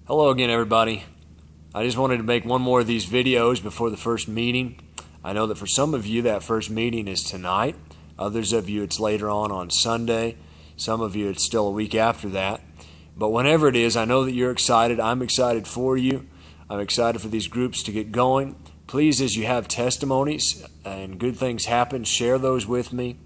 Hello again, everybody. I just wanted to make one more of these videos before the first meeting. I know that for some of you that first meeting is tonight. Others of you it's later on Sunday. Some of you it's still a week after that. But whenever it is, I know that you're excited. I'm excited for you. I'm excited for these groups to get going. Please, as you have testimonies and good things happen, share those with me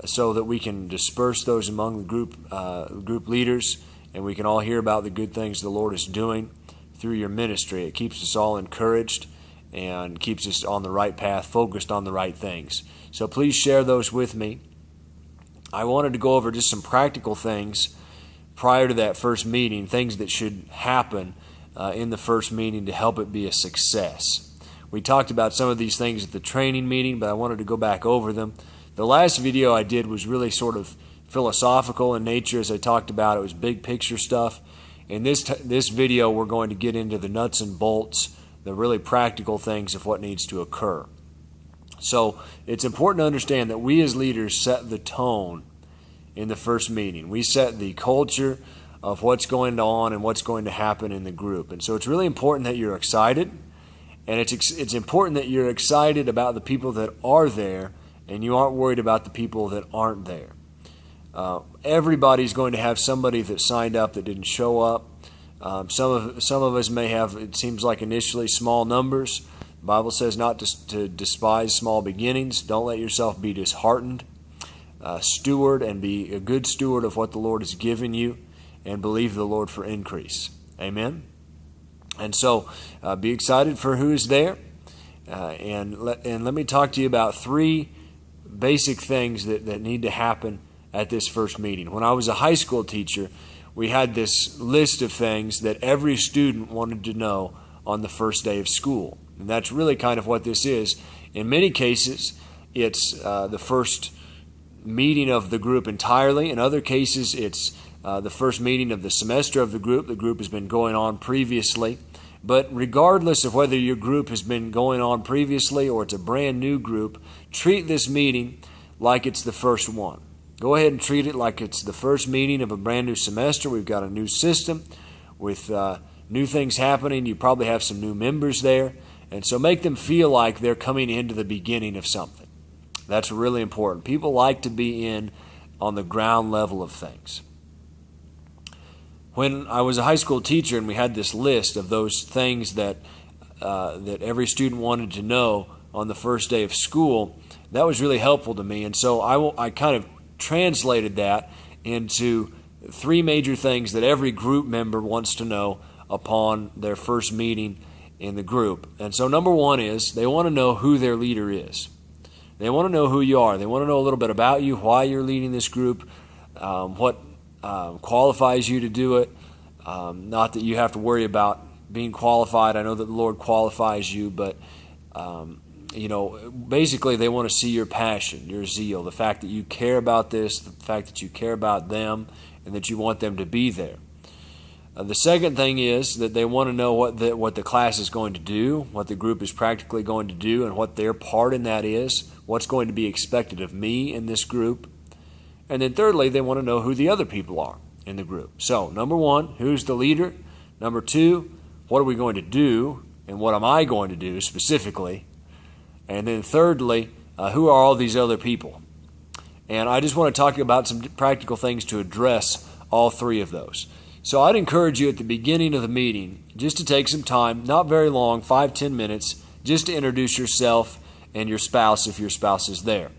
so that we can disperse those among the group leaders, and we can all hear about the good things the Lord is doing through your ministry. It keeps us all encouraged and keeps us on the right path, focused on the right things. So please share those with me. I wanted to go over just some practical things prior to that first meeting, things that should happen in the first meeting to help it be a success. We talked about some of these things at the training meeting, but I wanted to go back over them. The last video I did was really sort of philosophical in nature, as I talked about. It was big picture stuff. In this video, we're going to get into the nuts and bolts, the really practical things of what needs to occur. So it's important to understand that we as leaders set the tone in the first meeting. We set the culture of what's going on and what's going to happen in the group. And so it's really important that you're excited, and it's important that you're excited about the people that are there and you aren't worried about the people that aren't there. Everybody's going to have somebody that signed up that didn't show up. Some of us may have, it seems like initially, small numbers. The Bible says not to despise small beginnings. Don't let yourself be disheartened. Steward and be a good steward of what the Lord has given you, and believe the Lord for increase. Amen? And so be excited for who is there. And let me talk to you about three basic things that need to happen at this first meeting. When I was a high school teacher, we had this list of things that every student wanted to know on the first day of school. And that's really kind of what this is. In many cases, it's the first meeting of the group entirely. In other cases, it's the first meeting of the semester of the group. The group has been going on previously. But regardless of whether your group has been going on previously or it's a brand new group, treat this meeting like it's the first one. Go ahead and treat it like it's the first meeting of a brand new semester. We've got a new system with new things happening. You probably have some new members there. And so make them feel like they're coming into the beginning of something. That's really important. People like to be in on the ground level of things. When I was a high school teacher and we had this list of those things that every student wanted to know on the first day of school, that was really helpful to me. And so I kind of translated that into three major things that every group member wants to know upon their first meeting in the group. And so number one is they want to know who their leader is. They want to know who you are. They want to know a little bit about you, why you're leading this group, what qualifies you to do it. Not that you have to worry about being qualified. I know that the Lord qualifies you, but basically they want to see your passion, your zeal, the fact that you care about this, the fact that you care about them, and that you want them to be there. The second thing is that they want to know what the class is going to do, what the group is practically going to do, and what their part in that is, what's going to be expected of me in this group. And then thirdly, they want to know who the other people are in the group. So, number one, who's the leader? Number two, what are we going to do, and what am I going to do specifically? And then thirdly, who are all these other people? And I just want to talk about some practical things to address all three of those. So I'd encourage you at the beginning of the meeting just to take some time, not very long, 5-10 minutes, just to introduce yourself and your spouse if your spouse is there.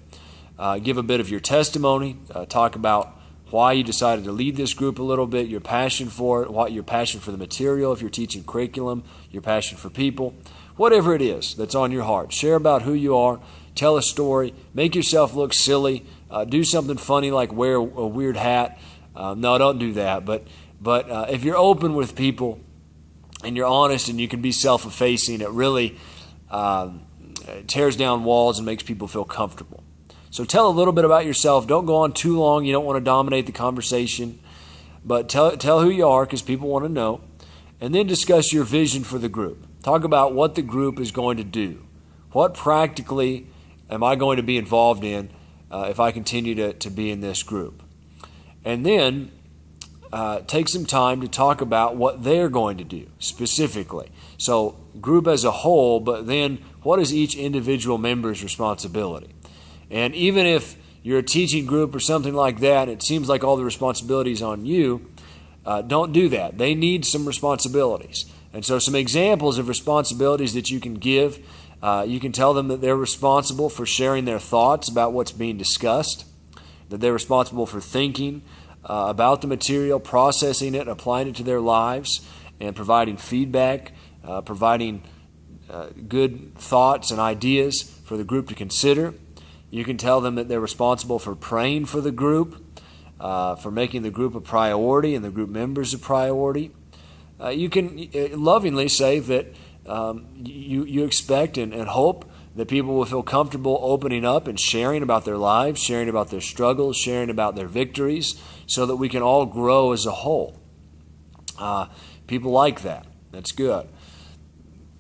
Give a bit of your testimony, talk about why you decided to lead this group a little bit, your passion for it, what your passion for the material, if you're teaching curriculum, your passion for people, whatever it is that's on your heart. Share about who you are, tell a story, make yourself look silly, do something funny like wear a weird hat. No, don't do that, but if you're open with people and you're honest and you can be self-effacing, it really tears down walls and makes people feel comfortable. So tell a little bit about yourself. Don't go on too long. You don't want to dominate the conversation. But tell who you are, because people want to know. And then discuss your vision for the group. Talk about what the group is going to do. What practically am I going to be involved in if I continue to be in this group? And then take some time to talk about what they're going to do specifically. So group as a whole, but then what is each individual member's responsibility? And even if you're a teaching group or something like that, it seems like all the responsibility is on you, don't do that. They need some responsibilities. And so some examples of responsibilities that you can give, you can tell them that they're responsible for sharing their thoughts about what's being discussed, that they're responsible for thinking about the material, processing it, applying it to their lives, and providing feedback, providing good thoughts and ideas for the group to consider. You can tell them that they're responsible for praying for the group, for making the group a priority and the group members a priority. You can lovingly say that you expect and hope that people will feel comfortable opening up and sharing about their lives, sharing about their struggles, sharing about their victories, so that we can all grow as a whole. People like that. That's good.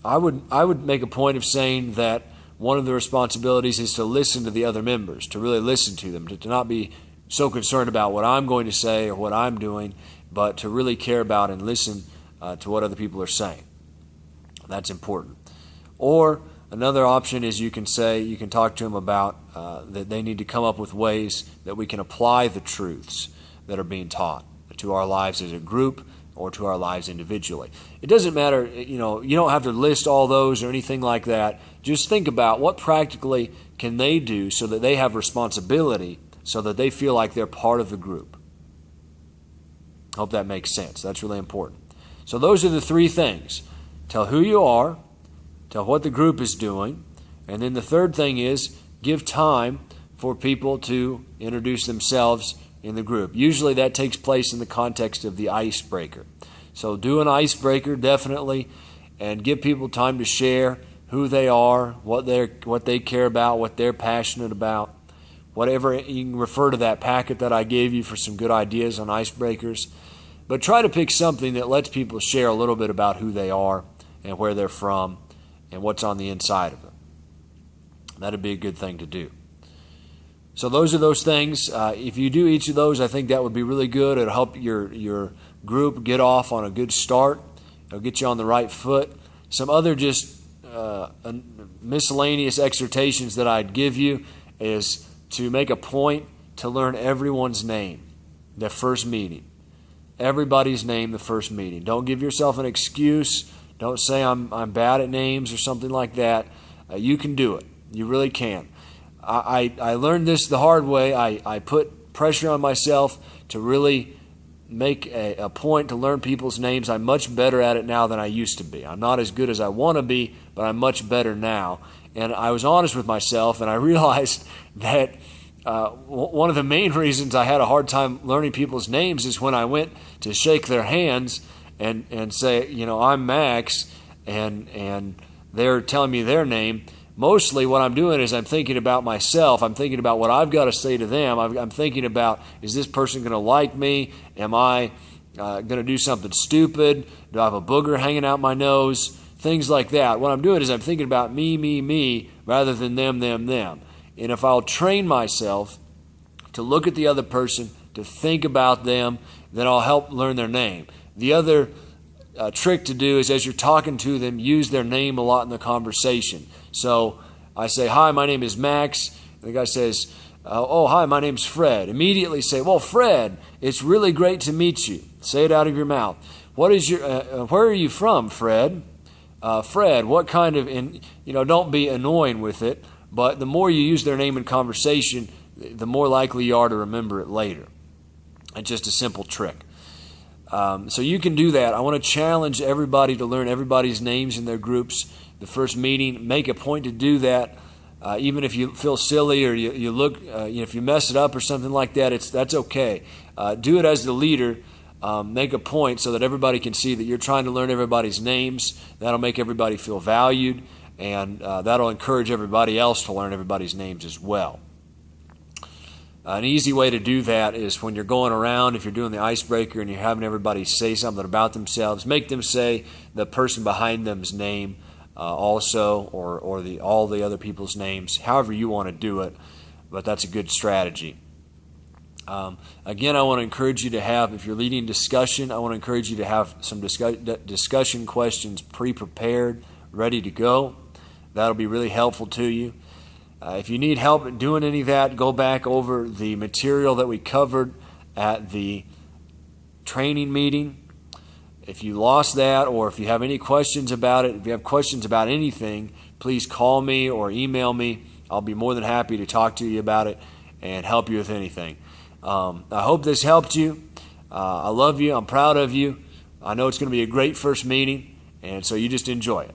I would make a point of saying that one of the responsibilities is to listen to the other members, to really listen to them, to not be so concerned about what I'm going to say or what I'm doing, but to really care about and listen to what other people are saying. That's important. Or another option is you can talk to them about that they need to come up with ways that we can apply the truths that are being taught to our lives as a group or to our lives individually. It doesn't matter, you don't have to list all those or anything like that. Just think about what practically can they do so that they have responsibility, so that they feel like they're part of the group. Hope that makes sense. That's really important. So those are the three things. Tell who you are, tell what the group is doing, and then the third thing is give time for people to introduce themselves in the group. Usually that takes place in the context of the icebreaker. So do an icebreaker definitely, and give people time to share who they are, what they care about, what they're passionate about. Whatever, you can refer to that packet that I gave you for some good ideas on icebreakers. But try to pick something that lets people share a little bit about who they are and where they're from and what's on the inside of them. That'd be a good thing to do. So those are those things. If you do each of those, I think that would be really good. It'll help your group get off on a good start. It'll get you on the right foot. Some other just miscellaneous exhortations that I'd give you is to make a point to learn everyone's name, the first meeting. Everybody's name the first meeting. Don't give yourself an excuse. Don't say I'm bad at names or something like that. You can do it. You really can. I learned this the hard way. I put pressure on myself to really make a point to learn people's names. I'm much better at it now than I used to be. I'm not as good as I want to be, but I'm much better now. And I was honest with myself, and I realized that one of the main reasons I had a hard time learning people's names is when I went to shake their hands and say, I'm Max, and they're telling me their name. Mostly what I'm doing is I'm thinking about myself. I'm thinking about what I've got to say to them. I'm thinking about, is this person going to like me? Am I going to do something stupid? Do I have a booger hanging out my nose? Things like that. What I'm doing is I'm thinking about me, rather than them. And if I'll train myself to look at the other person, to think about them, then I'll help learn their name. The other trick to do is, as you're talking to them, use their name a lot in the conversation. So I say, hi, my name is Max. And the guy says, oh, hi, my name's Fred. Immediately say, well, Fred, it's really great to meet you. Say it out of your mouth. What is where are you from, Fred? Fred, what kind of, and don't be annoying with it, but the more you use their name in conversation, the more likely you are to remember it later. It's just a simple trick. So you can do that. I want to challenge everybody to learn everybody's names in their groups. The first meeting, make a point to do that. Even if you feel silly or you look, if you mess it up or something like that, that's okay. Do it as the leader. Make a point so that everybody can see that you're trying to learn everybody's names. That'll make everybody feel valued, and that'll encourage everybody else to learn everybody's names as well. An easy way to do that is when you're going around, if you're doing the icebreaker and you're having everybody say something about themselves, make them say the person behind them's name also, or all the other people's names, however you want to do it, but that's a good strategy. Again, I want to encourage you to have, if you're leading discussion, I want to encourage you to have some discussion questions pre-prepared, ready to go. That'll be really helpful to you. If you need help doing any of that, go back over the material that we covered at the training meeting. If you lost that, or if you have any questions about it, if you have questions about anything, please call me or email me. I'll be more than happy to talk to you about it and help you with anything. I hope this helped you. I love you. I'm proud of you. I know it's going to be a great first meeting, and so you just enjoy it.